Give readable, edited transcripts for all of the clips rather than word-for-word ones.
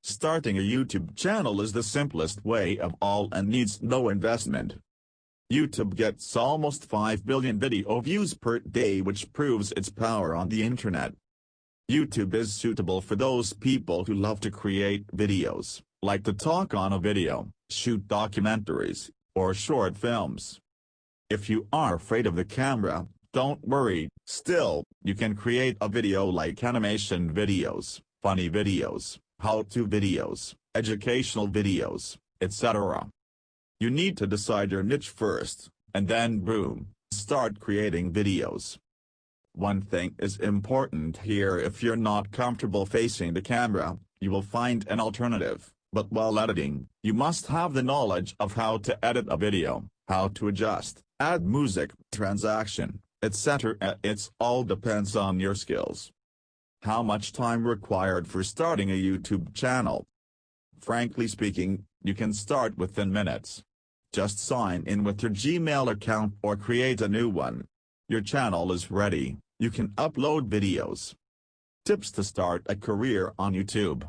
Starting a YouTube channel is the simplest way of all and needs no investment. YouTube gets almost 5 billion video views per day, which proves its power on the internet. YouTube is suitable for those people who love to create videos, like to talk on a video, shoot documentaries, or short films. If you are afraid of the camera, don't worry. Still, you can create a video like animation videos, funny videos, how-to videos, educational videos, etc. You need to decide your niche first, and then boom, start creating videos. One thing is important here: if you're not comfortable facing the camera, you will find an alternative, but while editing, you must have the knowledge of how to edit a video, how to adjust, add music, transition, etc. It all depends on your skills. How much time required for starting a YouTube channel? Frankly speaking, you can start within minutes. Just sign in with your Gmail account or create a new one. Your channel is ready, you can upload videos. Tips to start a career on YouTube.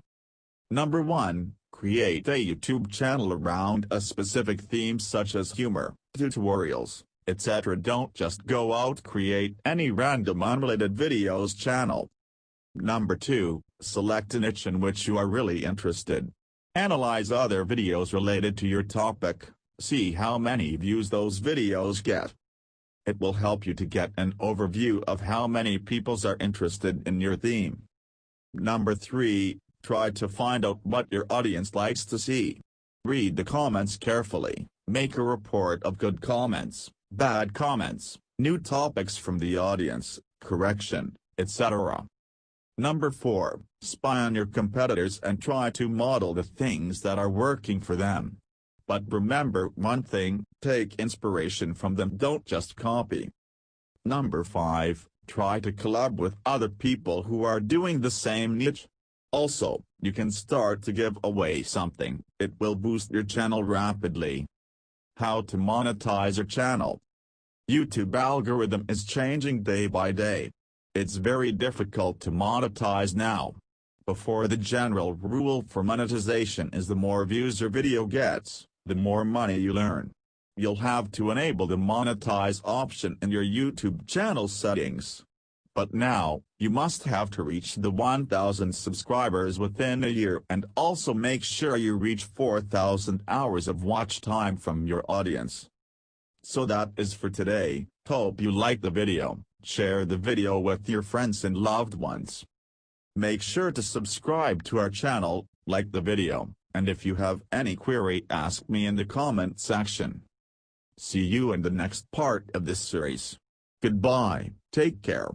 Number 1, create a YouTube channel around a specific theme such as humor, tutorials, etc. Don't just go out create any random unrelated videos channel. Number 2, select a niche in which you are really interested. Analyze other videos related to your topic, see how many views those videos get. It will help you to get an overview of how many people are interested in your theme. Number 3, try to find out what your audience likes to see. Read the comments carefully, make a report of good comments, bad comments, new topics from the audience, correction, etc. Number 4, spy on your competitors and try to model the things that are working for them. But remember one thing, take inspiration from them, don't just copy. Number 5, try to collab with other people who are doing the same niche. Also, you can start to give away something, it will boost your channel rapidly. How to monetize your channel? YouTube algorithm is changing day by day. It's very difficult to monetize now. Before, the general rule for monetization is the more views your video gets, the more money you earn. You'll have to enable the monetize option in your YouTube channel settings. But now, you must have to reach the 1,000 subscribers within a year and also make sure you reach 4,000 hours of watch time from your audience. So that is for today. Hope you liked the video. Share the video with your friends and loved ones. Make sure to subscribe to our channel, like the video, and if you have any query, ask me in the comment section. See you in the next part of this series. Goodbye, take care.